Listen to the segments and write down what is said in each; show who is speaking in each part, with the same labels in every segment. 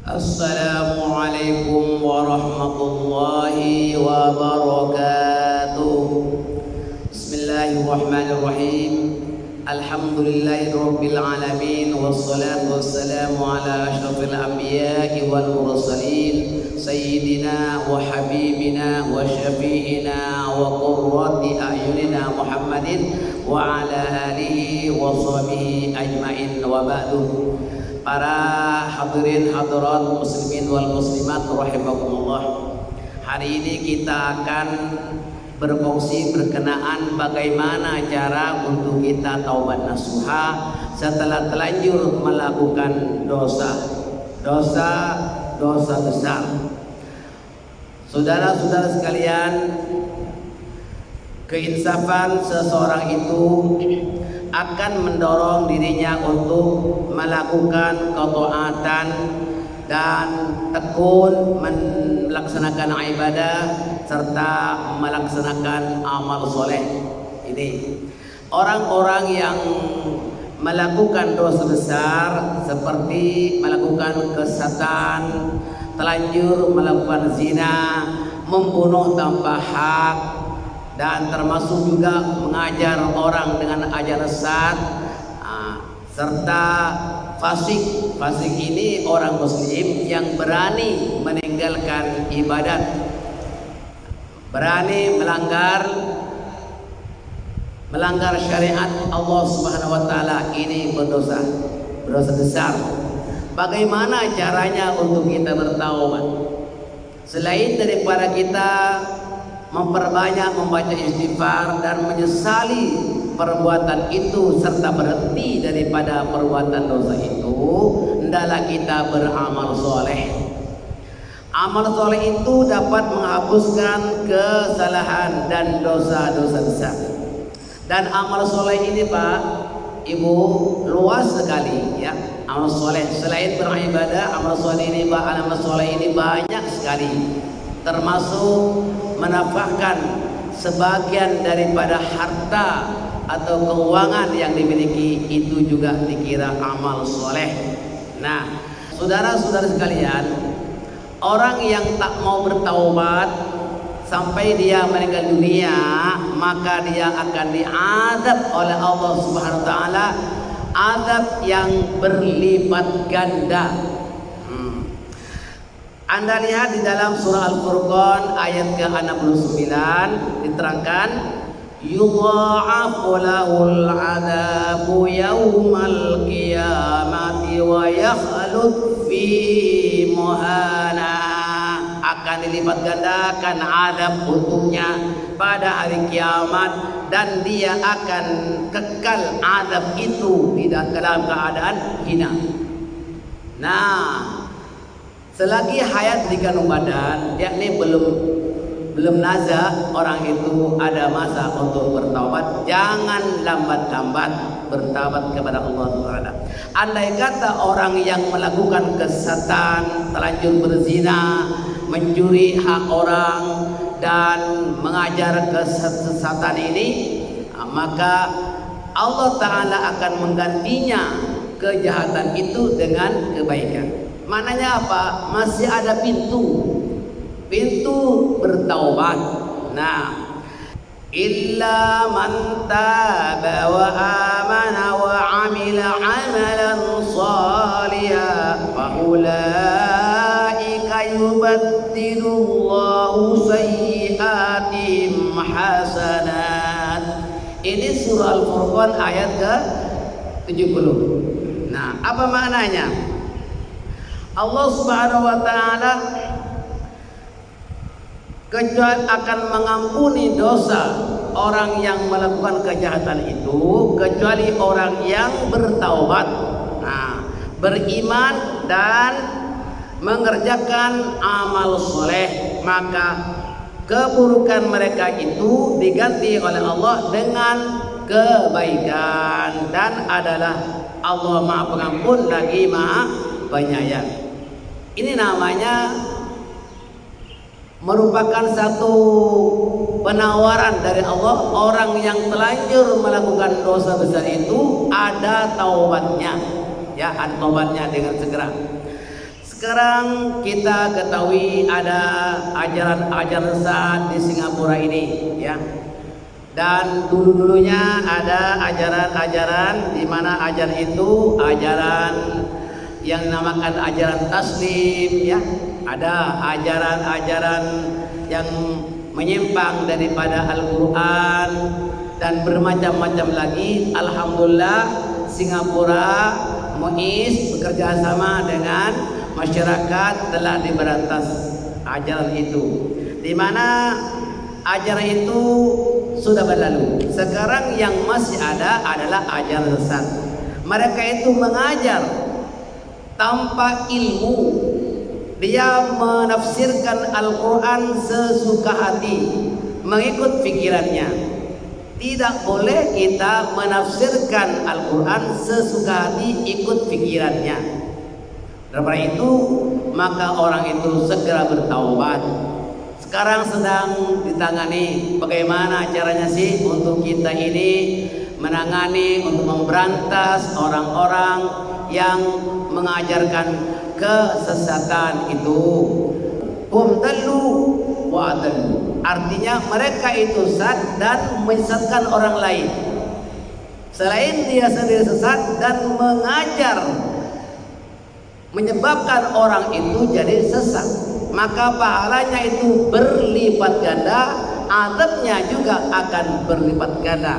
Speaker 1: Assalamualaikum warahmatullahi wabarakatuh. Bismillahirrahmanirrahim. Alhamdulillahirabbil alamin wassalatu wassalamu ala asyrafil anbiya'i wal mursalin sayyidina wa habibina wa syafi'ina wa qurrati a'yunina Muhammadin wa ala alihi wa sahbihi ajmain wa ba'du. Para hadirin hadirat muslimin wal muslimat rahimakumullah. Hari ini kita akan berfungsi berkenaan bagaimana cara untuk kita taubat nasuha setelah telanjur melakukan dosa besar. Saudara-saudara sekalian, keinsafan seseorang itu akan mendorong dirinya untuk melakukan ketaatan dan tekun melaksanakan ibadah serta melaksanakan amal soleh. Ini orang-orang yang melakukan dosa besar seperti melakukan kesesatan, telanjur melakukan zina, membunuh tanpa hak, dan termasuk juga mengajar orang dengan ajaran sesat, serta fasik. Fasik ini orang muslim yang berani meninggalkan ibadat, berani melanggar syariat Allah Subhanahu wa taala. Ini berdosa besar. Bagaimana caranya untuk kita bertaubat? Selain daripada kita memperbanyak membaca istighfar dan menyesali perbuatan itu serta berhenti daripada perbuatan dosa itu, hendaklah kita beramal soleh. Amal soleh itu dapat menghapuskan kesalahan dan dosa-dosa besar. Dan amal soleh ini Pak, Ibu, luas sekali ya. Amal soleh selain beribadah, amal soleh ini amal soleh ini banyak sekali, termasuk menafkahkan sebagian daripada harta atau keuangan yang dimiliki, itu juga dikira amal soleh. Nah, saudara-saudara sekalian, orang yang tak mau bertaubat sampai dia meninggal dunia, maka dia akan diazab oleh Allah Subhanahu wa taala, azab yang berlipat ganda. Anda lihat di dalam surah Al-Furqan ayat ke-69 diterangkan, yudha'afu lahul 'adzabu yaumal qiyamati wa yakhlud fi muhana. Akan dilipat gandakan azab untuknya pada hari kiamat, dan dia akan kekal azab itu di dalam keadaan hina. Nah, selagi hayat di kandung badan, yakni belum nazar, orang itu ada masa untuk bertaubat. Jangan lambat-lambat bertaubat kepada Allah Taala. Andai kata orang yang melakukan kesesatan, telanjur berzina, mencuri hak orang dan mengajar kesesatan ini, maka Allah Taala akan menggantinya kejahatan itu dengan kebaikan. Maknanya apa? Masih ada pintu bertaubat. Nah, illa man taba wa amana wa amila amalan salihan fa ulaika yubaddilullahu sayyi'atihim hasanat. Ini surah Al-Furqan ayat ke-70. Nah, apa maknanya? Allah Subhanahu wa taala kecuali akan mengampuni dosa orang yang melakukan kejahatan itu, kecuali orang yang bertaubat, beriman dan mengerjakan amal soleh, maka keburukan mereka itu diganti oleh Allah dengan kebaikan, dan adalah Allah Maha Pengampun lagi Maha Penyayang. Ini namanya merupakan satu penawaran dari Allah. Orang yang telanjur melakukan dosa besar itu ada taubatnya, ya, ada taubatnya dengan segera. Sekarang kita ketahui ada ajaran-ajaran sesat di Singapura ini, ya. Dan dulu-dulunya ada ajaran-ajaran di mana ajaran itu ajaran yang dinamakan ajaran taslim, ya. Ada ajaran-ajaran yang menyimpang daripada Al-Quran dan bermacam-macam lagi. Alhamdulillah Singapura MUIS bekerja sama dengan masyarakat telah diberantas ajaran itu, di mana ajaran itu sudah berlalu. Sekarang yang masih ada adalah ajaran sesat. Mereka itu mengajar tanpa ilmu. Dia menafsirkan Al-Quran sesuka hati, mengikut pikirannya. Tidak boleh kita menafsirkan Al-Quran sesuka hati ikut pikirannya. Daripada itu maka orang itu segera bertaubat. Sekarang sedang ditangani bagaimana caranya sih untuk kita ini menangani, untuk memberantas orang-orang yang mengajarkan kesesatan itu. Hum dallu wa adallu. Artinya mereka itu sesat dan menyesatkan orang lain. Selain dia sendiri sesat dan mengajar, menyebabkan orang itu jadi sesat, maka pahalanya itu berlipat ganda, azabnya juga akan berlipat ganda.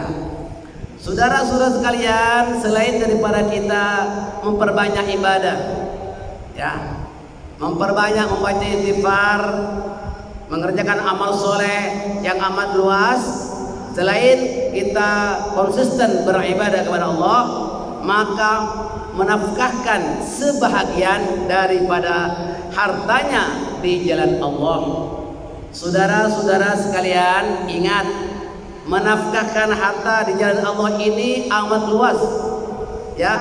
Speaker 1: Saudara-saudara sekalian, selain daripada kita memperbanyak ibadah, ya, memperbanyak membaca istighfar, mengerjakan amal soleh yang amat luas, selain kita konsisten beribadah kepada Allah, maka menafkahkan sebahagian daripada hartanya di jalan Allah. Saudara-saudara sekalian, ingat, menafkahkan harta di jalan Allah ini amat luas, ya,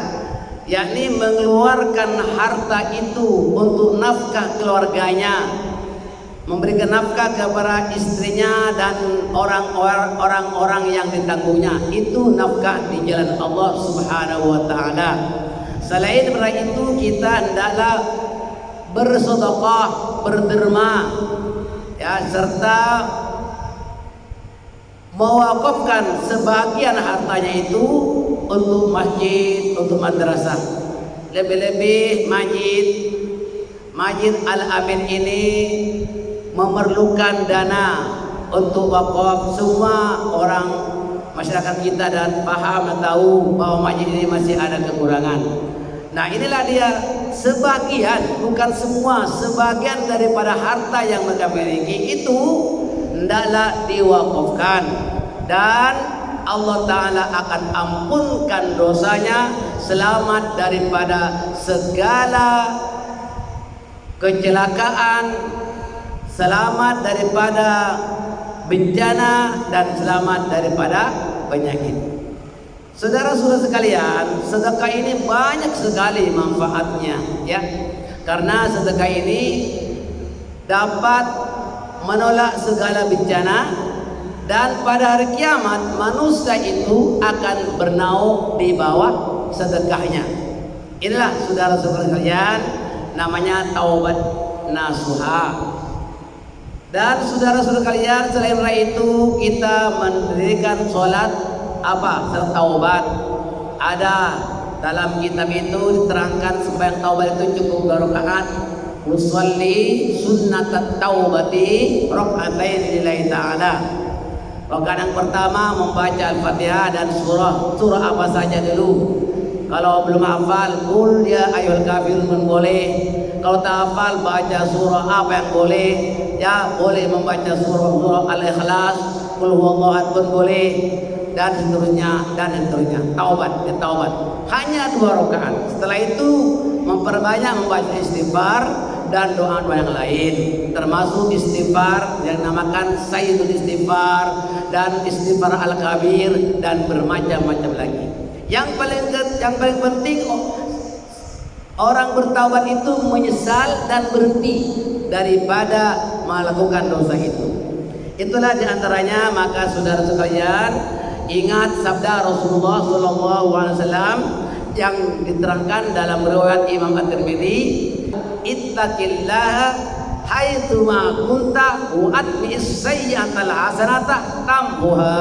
Speaker 1: yakni mengeluarkan harta itu untuk nafkah keluarganya, memberikan nafkah kepada istrinya dan orang-orang yang ditanggungnya. Itu nafkah di jalan Allah Subhanahu wa taala. Selain daripada itu, kita hendaklah bersedekah, berderma, ya, serta mewakafkan sebagian hartanya itu untuk masjid, untuk madrasah. Lebih-lebih Masjid Al-Amin ini memerlukan dana untuk wakaf. Semua orang masyarakat kita dan paham dan tahu bahwa masjid ini masih ada kekurangan. Nah, inilah dia sebagian, bukan semua, sebagian daripada harta yang mereka miliki itu hendaklah diwakafkan, dan Allah Ta'ala akan ampunkan dosanya, selamat daripada segala kecelakaan, selamat daripada bencana, dan selamat daripada penyakit. Saudara-saudara sekalian, sedekah ini banyak sekali manfaatnya, ya. Karena sedekah ini dapat menolak segala bencana, dan pada hari kiamat manusia itu akan bernaung di bawah sedekahnya. Inilah saudara-saudara sekalian, namanya taubat nasuha. Dan saudara-saudara sekalian, selain itu kita mendirikan sholat salat taubat. Ada dalam kitab itu diterangkan sembahyang taubat itu cukup 2 rakaat. Usolli sunnatat taubati rakaatain lillahi ta'ala. Rakaat yang pertama membaca Al-Fatihah dan surah apa saja dulu. Kalau belum hafal, qul ya ayyuhal kafirun pun boleh. Kalau tak hafal, baca surah apa yang boleh, ya, boleh membaca surah Al-Ikhlas, qul huwallahu ahad pun boleh, dan seterusnya dan seterusnya. Taubat. Hanya 2 rakaat. Setelah itu memperbanyak membaca istighfar dan doa-doa yang lain, termasuk istighfar yang dinamakan Sayyidul Istighfar dan istighfar Al-Kabir dan bermacam-macam lagi. Yang paling penting, orang bertaubat itu menyesal dan berhenti daripada melakukan dosa itu. Itulah diantaranya. Maka saudara sekalian, ingat sabda Rasulullah SAW, yang diterangkan dalam riwayat Imam At-Tirmidzi, ittaqillaha haitsu ma kunta wa atbi'is sayyi'atal hasanata tamhuha.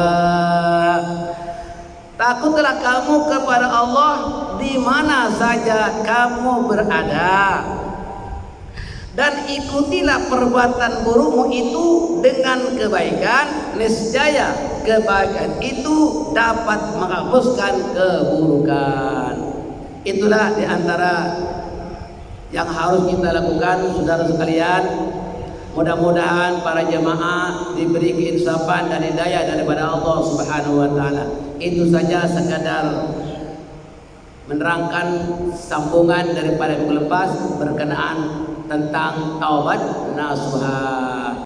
Speaker 1: Takutlah kamu kepada Allah di mana saja kamu berada, dan ikutilah perbuatan burukmu itu dengan kebaikan, niscaya kebaikan itu dapat menghapuskan keburukan. Itulah diantara yang harus kita lakukan, saudara sekalian. Mudah-mudahan para jemaah diberi keinsafan dan hidayah daripada Allah Subhanahu wa taala. Itu saja sekadar menerangkan sambungan daripada minggu lepas berkenaan tentang taubat nasuha.